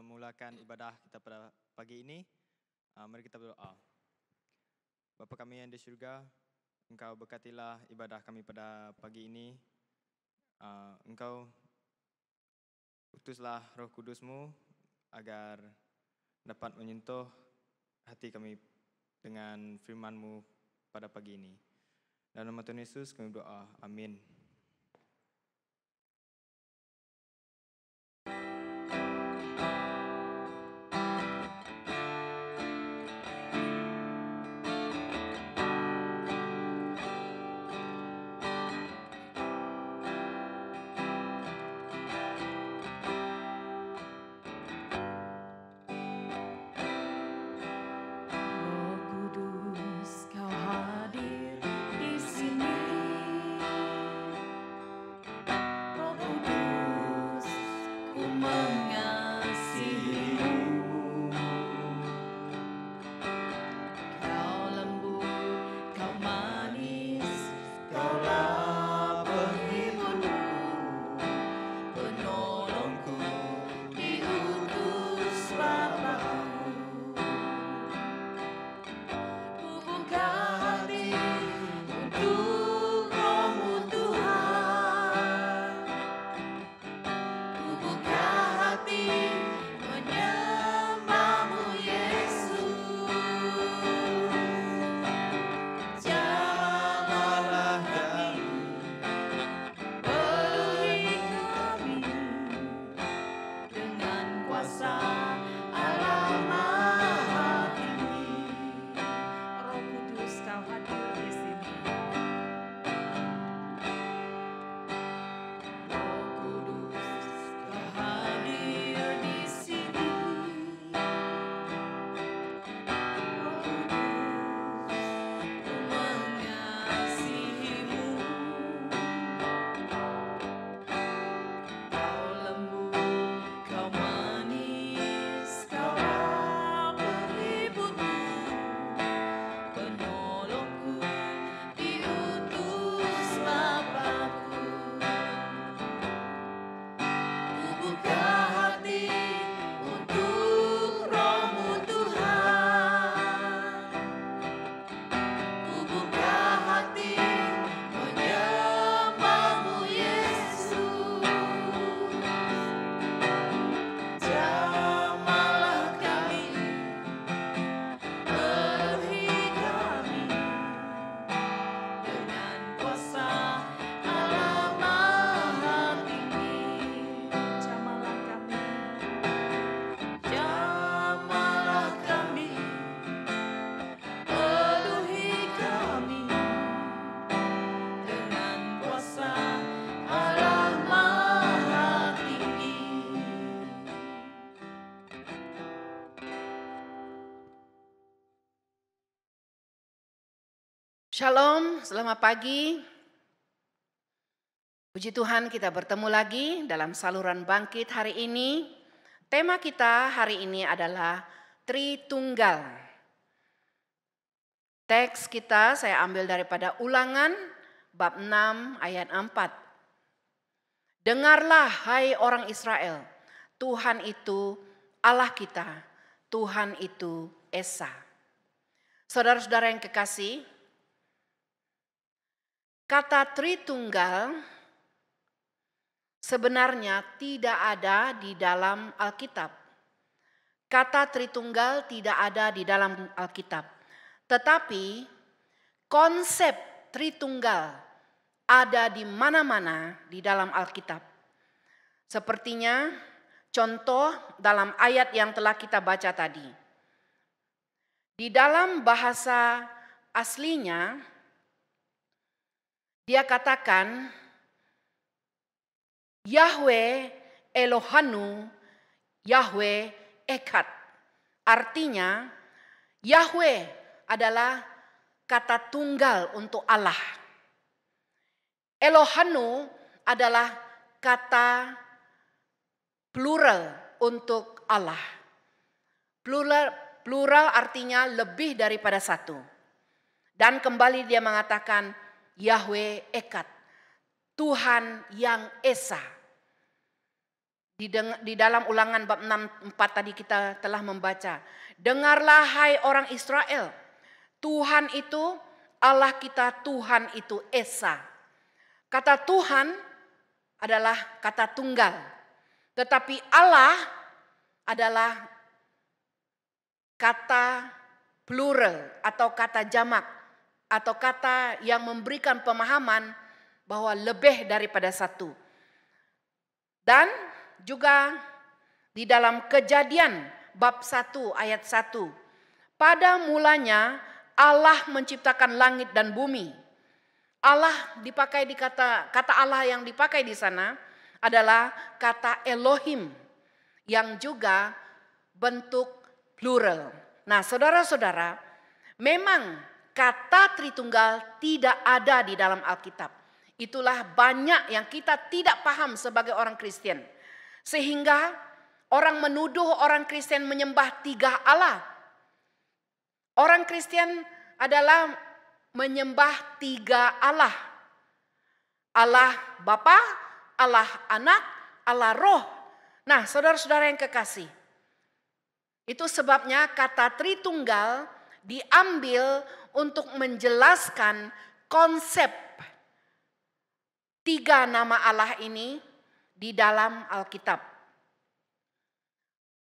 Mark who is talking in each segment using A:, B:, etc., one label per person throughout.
A: memulakan ibadah kita pada pagi ini, mari kita berdoa. Bapa kami yang di surga, Engkau berkatilah ibadah kami pada pagi ini. Engkau utuslah Roh Kudus-Mu agar dapat menyentuh hati kami dengan firman-Mu pada pagi ini. Dalam nama Tuhan Yesus kami berdoa. Amin.
B: Shalom, selamat pagi. Puji Tuhan kita bertemu lagi dalam saluran bangkit hari ini. Tema kita hari ini adalah Tritunggal. Teks kita saya ambil daripada Ulangan bab 6 ayat 4. Dengarlah hai orang Israel, Tuhan itu Allah kita, Tuhan itu Esa. Saudara-saudara yang kekasih, kata Tritunggal sebenarnya tidak ada di dalam Alkitab. Kata Tritunggal tidak ada di dalam Alkitab. Tetapi konsep Tritunggal ada di mana-mana di dalam Alkitab. Sepertinya contoh dalam ayat yang telah kita baca tadi. Di dalam bahasa aslinya, dia katakan, Yahweh Elohanu, Yahweh Echad. Artinya, Yahweh adalah kata tunggal untuk Allah. Elohanu adalah kata plural untuk Allah. Plural artinya lebih daripada satu. Dan kembali dia mengatakan, Yahweh Echad, Tuhan yang Esa. Di dalam Ulangan bab 6:4 tadi kita telah membaca. Dengarlah hai orang Israel, Tuhan itu Allah kita, Tuhan itu Esa. Kata Tuhan adalah kata tunggal, tetapi Allah adalah kata plural atau kata jamak, atau kata yang memberikan pemahaman bahwa lebih daripada satu. Dan juga di dalam Kejadian bab 1 ayat 1. Pada mulanya Allah menciptakan langit dan bumi. Allah dipakai di kata Allah yang dipakai di sana adalah kata Elohim yang juga bentuk plural. Nah, saudara-saudara, memang kata Tritunggal tidak ada di dalam Alkitab. Itulah banyak yang kita tidak paham sebagai orang Kristen. Sehingga orang menuduh orang Kristen menyembah 3 Allah. Orang Kristen adalah menyembah 3 Allah. Allah Bapa, Allah Anak, Allah Roh. Nah, saudara-saudara yang kekasih, itu sebabnya kata Tritunggal diambil untuk menjelaskan konsep 3 nama Allah ini di dalam Alkitab.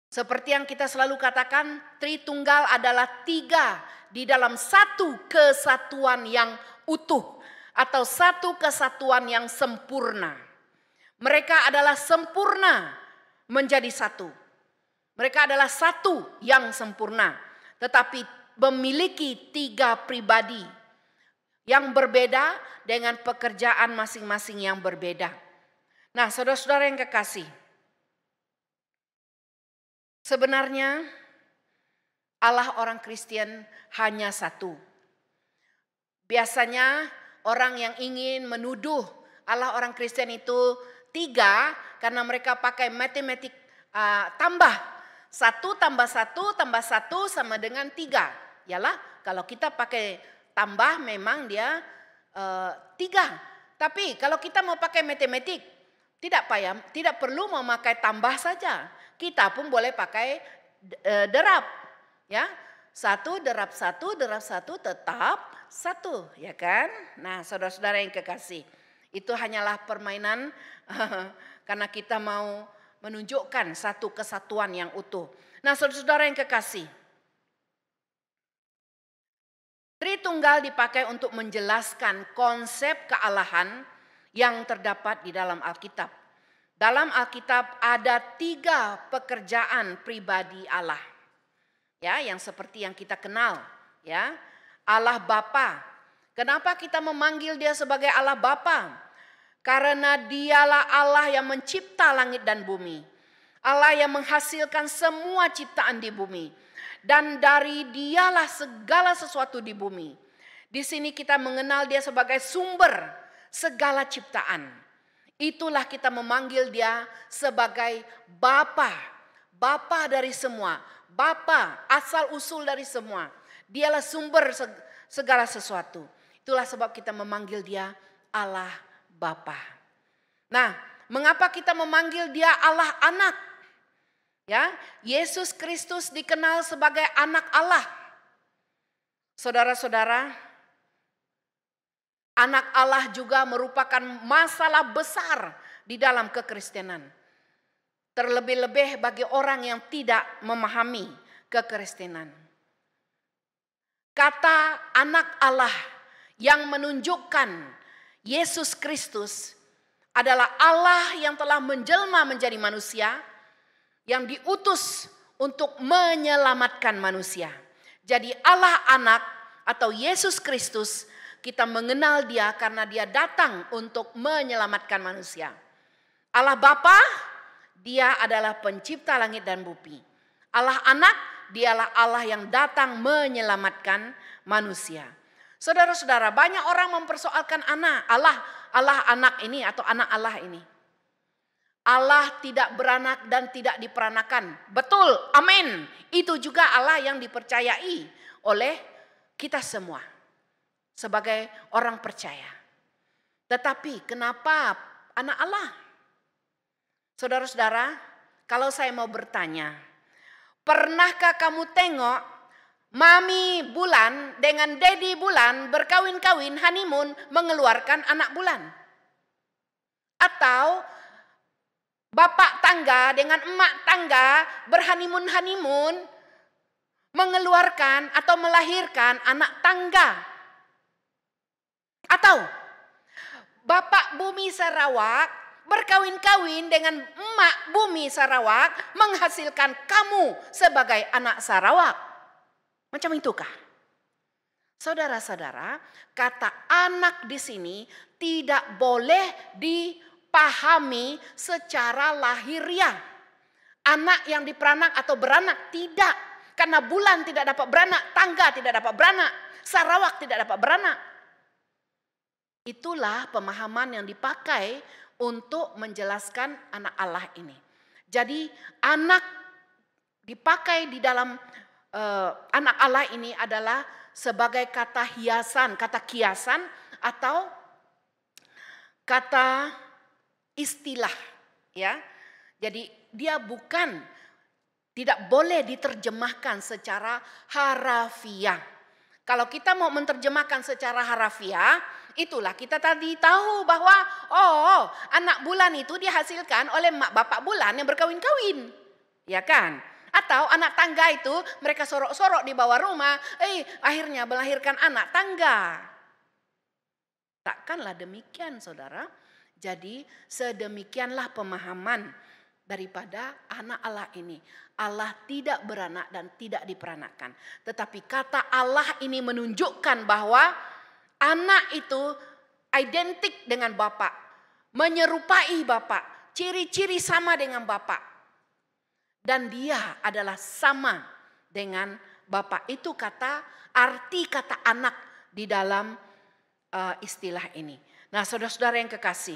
B: Seperti yang kita selalu katakan, Tritunggal adalah 3 di dalam satu kesatuan yang utuh atau satu kesatuan yang sempurna. Mereka adalah sempurna menjadi satu. Mereka adalah satu yang sempurna, tetapi memiliki 3 pribadi yang berbeda dengan pekerjaan masing-masing yang berbeda. Nah, saudara-saudara yang kekasih, sebenarnya Allah orang Kristen hanya satu. Biasanya orang yang ingin menuduh Allah orang Kristen itu 3 karena mereka pakai matematik tambah. 1 tambah 1 tambah 1 sama dengan 3. Yalah, kalau kita pakai tambah memang dia 3. Tapi kalau kita mau pakai matematik, tidak perlu memakai tambah saja. Kita pun boleh pakai derap. Ya, 1 derap 1 derap 1 tetap 1, ya kan? Nah, saudara-saudara yang kekasih, itu hanyalah permainan karena kita mau menunjukkan satu kesatuan yang utuh. Nah, saudara-saudara yang kekasih, Tritunggal dipakai untuk menjelaskan konsep kealahan yang terdapat di dalam Alkitab. Dalam Alkitab ada 3 pekerjaan pribadi Allah. Ya, yang seperti yang kita kenal, ya. Allah Bapa. Kenapa kita memanggil Dia sebagai Allah Bapa? Karena Dialah Allah yang mencipta langit dan bumi. Allah yang menghasilkan semua ciptaan di bumi. Dan dari Dialah segala sesuatu di bumi. Di sini kita mengenal Dia sebagai sumber segala ciptaan. Itulah kita memanggil Dia sebagai Bapa. Bapa dari semua. Bapa asal usul dari semua. Dialah sumber segala sesuatu. Itulah sebab kita memanggil Dia Allah Bapa. Nah, mengapa kita memanggil Dia Allah Anak? Ya, Yesus Kristus dikenal sebagai anak Allah. Saudara-saudara, anak Allah juga merupakan masalah besar di dalam kekristenan. Terlebih-lebih bagi orang yang tidak memahami kekristenan. Kata anak Allah yang menunjukkan Yesus Kristus adalah Allah yang telah menjelma menjadi manusia, yang diutus untuk menyelamatkan manusia. Jadi Allah Anak atau Yesus Kristus, kita mengenal Dia karena Dia datang untuk menyelamatkan manusia. Allah Bapa, Dia adalah pencipta langit dan bumi. Allah Anak, Dialah Allah yang datang menyelamatkan manusia. Saudara-saudara, banyak orang mempersoalkan Allah anak ini atau anak Allah ini. Allah tidak beranak dan tidak diperanakan. Betul, amin. Itu juga Allah yang dipercayai oleh kita semua sebagai orang percaya. Tetapi kenapa anak Allah? Saudara-saudara, kalau saya mau bertanya, pernahkah kamu tengok Mami Bulan dengan Dedi Bulan berkawin-kawin, honeymoon, mengeluarkan anak bulan? Atau bapak tangga dengan emak tangga berhanimun-hanimun mengeluarkan atau melahirkan anak tangga? Atau bapak Bumi Sarawak berkawin-kawin dengan emak Bumi Sarawak menghasilkan kamu sebagai anak Sarawak? Macam itukah? Saudara-saudara, kata anak di sini tidak boleh dipahami secara lahiriah. Anak yang diperanak atau beranak tidak. Karena bulan tidak dapat beranak, tangga tidak dapat beranak, Sarawak tidak dapat beranak. Itulah pemahaman yang dipakai untuk menjelaskan anak Allah ini. Jadi anak dipakai di dalam anak Allah ini adalah sebagai kata hiasan, kata kiasan atau kata istilah, ya. Jadi dia bukan, tidak boleh diterjemahkan secara harafiah. Kalau kita mau menerjemahkan secara harafiah, itulah kita tadi tahu bahwa anak bulan itu dihasilkan oleh mak bapak bulan yang berkawin-kawin, ya kan? Atau anak tangga itu mereka sorok-sorok di bawah rumah, akhirnya melahirkan anak tangga. Takkanlah demikian, saudara. Jadi sedemikianlah pemahaman daripada anak Allah ini. Allah tidak beranak dan tidak diperanakkan. Tetapi kata Allah ini menunjukkan bahwa anak itu identik dengan bapak, menyerupai bapak, ciri-ciri sama dengan bapak. Dan dia adalah sama dengan bapak. Itu arti kata anak di dalam istilah ini. Nah, saudara-saudara yang kekasih,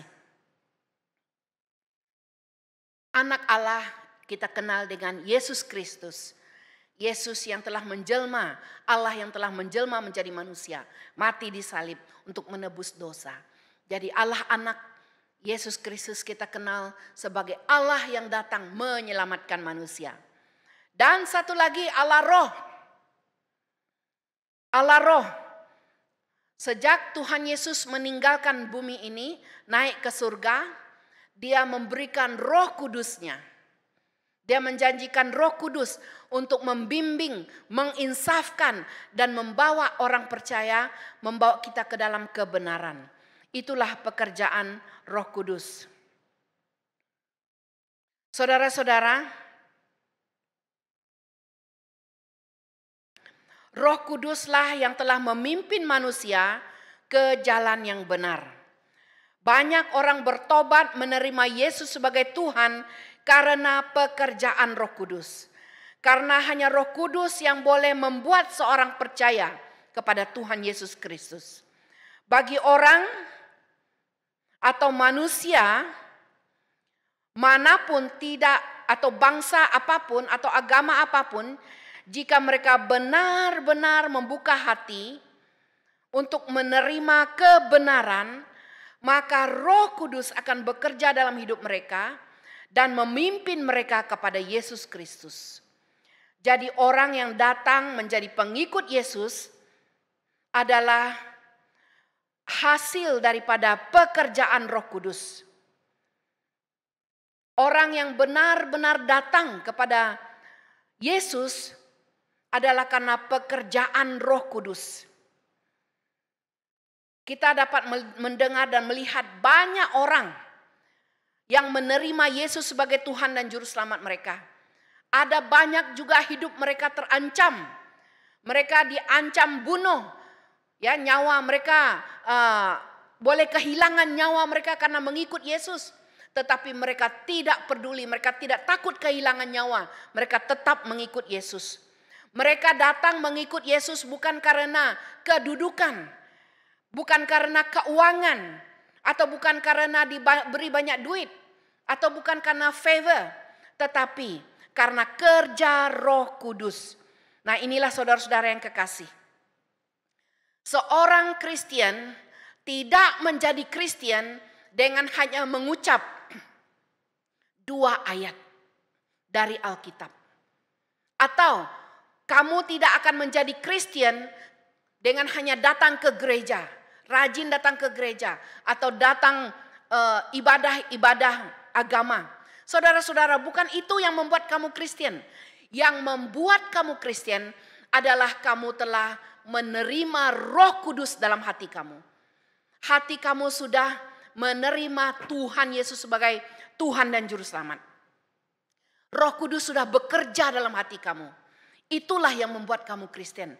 B: anak Allah kita kenal dengan Yesus Kristus. Yesus yang telah menjelma, Allah yang telah menjelma menjadi manusia, mati di salib untuk menebus dosa. Jadi Allah anak Yesus Kristus kita kenal sebagai Allah yang datang menyelamatkan manusia. Dan satu lagi Allah Roh. Allah Roh. Sejak Tuhan Yesus meninggalkan bumi ini, naik ke surga, dia memberikan Roh Kudus-Nya. Dia menjanjikan Roh Kudus untuk membimbing, menginsafkan, dan membawa orang percaya, membawa kita ke dalam kebenaran. Itulah pekerjaan Roh Kudus. Saudara-saudara, Roh Kuduslah yang telah memimpin manusia ke jalan yang benar. Banyak orang bertobat menerima Yesus sebagai Tuhan karena pekerjaan Roh Kudus. Karena hanya Roh Kudus yang boleh membuat seorang percaya kepada Tuhan Yesus Kristus. Bagi orang atau manusia manapun tidak, atau bangsa apapun atau agama apapun, jika mereka benar-benar membuka hati untuk menerima kebenaran, maka Roh Kudus akan bekerja dalam hidup mereka dan memimpin mereka kepada Yesus Kristus. Jadi orang yang datang menjadi pengikut Yesus adalah hasil daripada pekerjaan Roh Kudus. Orang yang benar-benar datang kepada Yesus adalah karena pekerjaan Roh Kudus. Kita dapat mendengar dan melihat banyak orang yang menerima Yesus sebagai Tuhan dan Juru Selamat mereka. Ada banyak juga hidup mereka terancam. Mereka diancam bunuh. Ya, nyawa mereka boleh kehilangan nyawa mereka karena mengikut Yesus. Tetapi mereka tidak peduli, mereka tidak takut kehilangan nyawa. Mereka tetap mengikut Yesus. Mereka datang mengikut Yesus bukan karena kedudukan, bukan karena keuangan, atau bukan karena diberi banyak duit, atau bukan karena favor, tetapi karena kerja Roh Kudus. Nah, inilah saudara-saudara yang kekasih. Seorang Kristen tidak menjadi Kristen dengan hanya mengucap 2 ayat dari Alkitab. Atau kamu tidak akan menjadi Kristen dengan hanya datang ke gereja, rajin datang ke gereja, atau datang ibadah-ibadah agama. Saudara-saudara, bukan itu yang membuat kamu Kristen. Yang membuat kamu Kristen adalah kamu telah menerima Roh Kudus dalam hati kamu. Hati kamu sudah menerima Tuhan Yesus sebagai Tuhan dan Juru Selamat. Roh Kudus sudah bekerja dalam hati kamu. Itulah yang membuat kamu Kristen.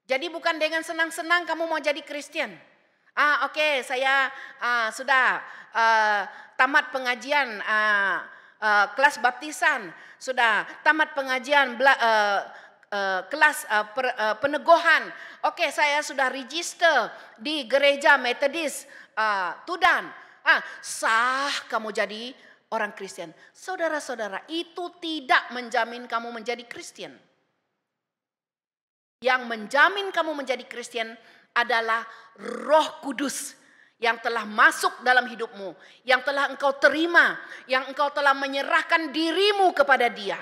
B: Jadi bukan dengan senang-senang kamu mau jadi Kristen. Oke, saya sudah tamat pengajian kelas baptisan, sudah tamat pengajian kelas peneguhan. Oke, saya sudah register di gereja Metodis Tudan. Sah kamu jadi orang Kristen. Saudara-saudara, itu tidak menjamin kamu menjadi Kristen. Yang menjamin kamu menjadi Kristen adalah Roh Kudus yang telah masuk dalam hidupmu, yang telah engkau terima, yang engkau telah menyerahkan dirimu kepada Dia.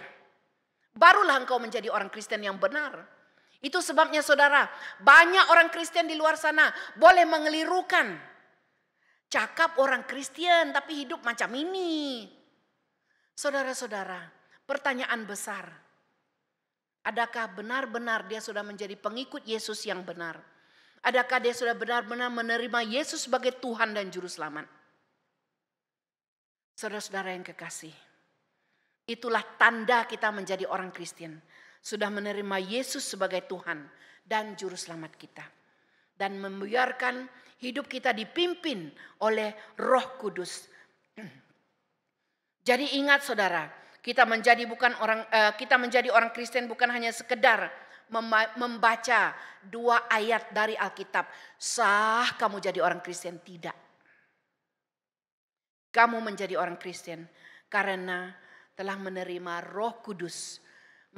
B: Barulah engkau menjadi orang Kristen yang benar. Itu sebabnya saudara, banyak orang Kristen di luar sana boleh mengelirukan. Cakap orang Kristen tapi hidup macam ini. Saudara-saudara, pertanyaan besar. Adakah benar-benar dia sudah menjadi pengikut Yesus yang benar? Adakah dia sudah benar-benar menerima Yesus sebagai Tuhan dan Juru Selamat? Saudara-saudara yang kekasih, itulah tanda kita menjadi orang Kristen. Sudah menerima Yesus sebagai Tuhan dan Juru Selamat kita. Dan membiarkan hidup kita dipimpin oleh Roh Kudus. Jadi ingat saudara, kita menjadi orang Kristen bukan hanya sekedar membaca 2 ayat dari Alkitab. Sah kamu jadi orang Kristen, tidak. Kamu menjadi orang Kristen karena telah menerima Roh Kudus,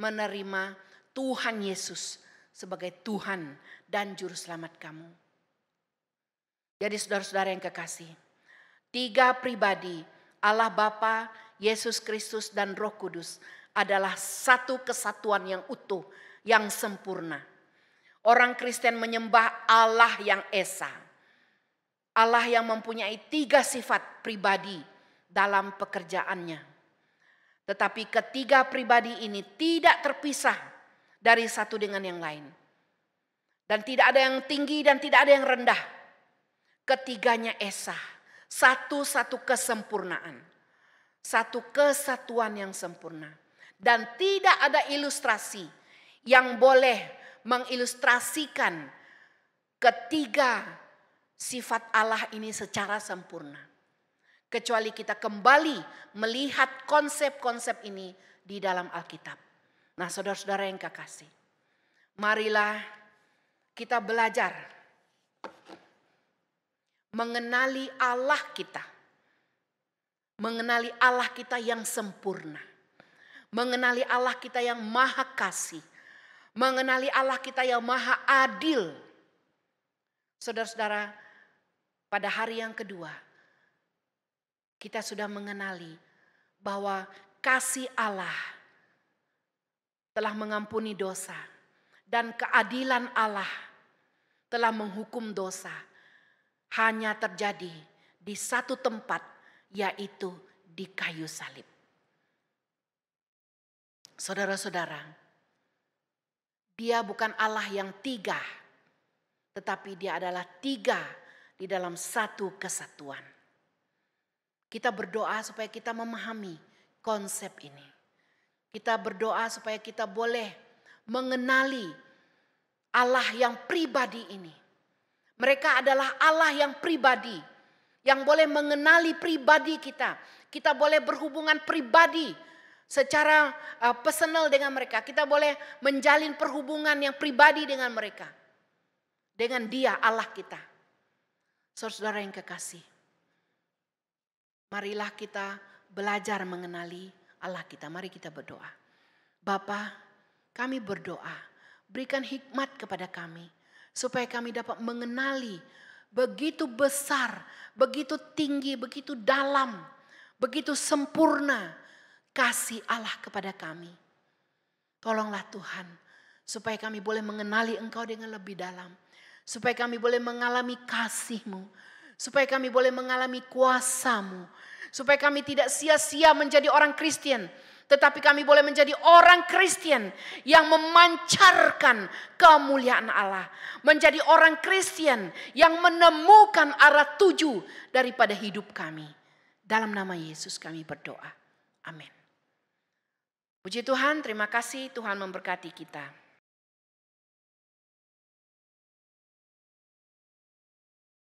B: menerima Tuhan Yesus sebagai Tuhan dan Juru Selamat kamu. Jadi saudara-saudara yang kekasih, 3 pribadi, Allah Bapa, Yesus Kristus dan Roh Kudus adalah satu kesatuan yang utuh, yang sempurna. Orang Kristen menyembah Allah yang esa. Allah yang mempunyai 3 sifat pribadi dalam pekerjaannya. Tetapi ketiga pribadi ini tidak terpisah dari satu dengan yang lain. Dan tidak ada yang tinggi dan tidak ada yang rendah. Ketiganya esa. Satu-satu kesempurnaan. Satu kesatuan yang sempurna. Dan tidak ada ilustrasi yang boleh mengilustrasikan ketiga sifat Allah ini secara sempurna. Kecuali kita kembali melihat konsep-konsep ini di dalam Alkitab. Nah saudara-saudara yang kekasih, marilah kita belajar mengenali Allah kita. Mengenali Allah kita yang sempurna. Mengenali Allah kita yang maha kasih. Mengenali Allah kita yang maha adil. Saudara-saudara, pada hari yang kedua, kita sudah mengenali bahwa kasih Allah telah mengampuni dosa. Dan keadilan Allah telah menghukum dosa. Hanya terjadi di satu tempat, yaitu di kayu salib. Saudara-saudara, Dia bukan Allah yang 3, tetapi Dia adalah 3 di dalam satu kesatuan. Kita berdoa supaya kita memahami konsep ini. Kita berdoa supaya kita boleh mengenali Allah yang pribadi ini. Mereka adalah Allah yang pribadi, yang boleh mengenali pribadi kita. Kita boleh berhubungan pribadi secara personal dengan mereka. Kita boleh menjalin perhubungan yang pribadi dengan mereka. Dengan Dia, Allah kita. Saudara yang kekasih, marilah kita belajar mengenali Allah kita. Mari kita berdoa. Bapa, kami berdoa, berikan hikmat kepada kami, supaya kami dapat mengenali begitu besar, begitu tinggi, begitu dalam Begitu sempurna kasih Allah kepada kami. Tolonglah Tuhan, supaya kami boleh mengenali Engkau dengan lebih dalam. Supaya kami boleh mengalami kasih-Mu. Supaya kami boleh mengalami kuasa-Mu. Supaya kami tidak sia-sia menjadi orang Kristen. Tetapi kami boleh menjadi orang Kristen yang memancarkan kemuliaan Allah. Menjadi orang Kristen yang menemukan arah tuju daripada hidup kami. Dalam nama Yesus kami berdoa. Amin. Puji Tuhan, terima kasih Tuhan memberkati kita.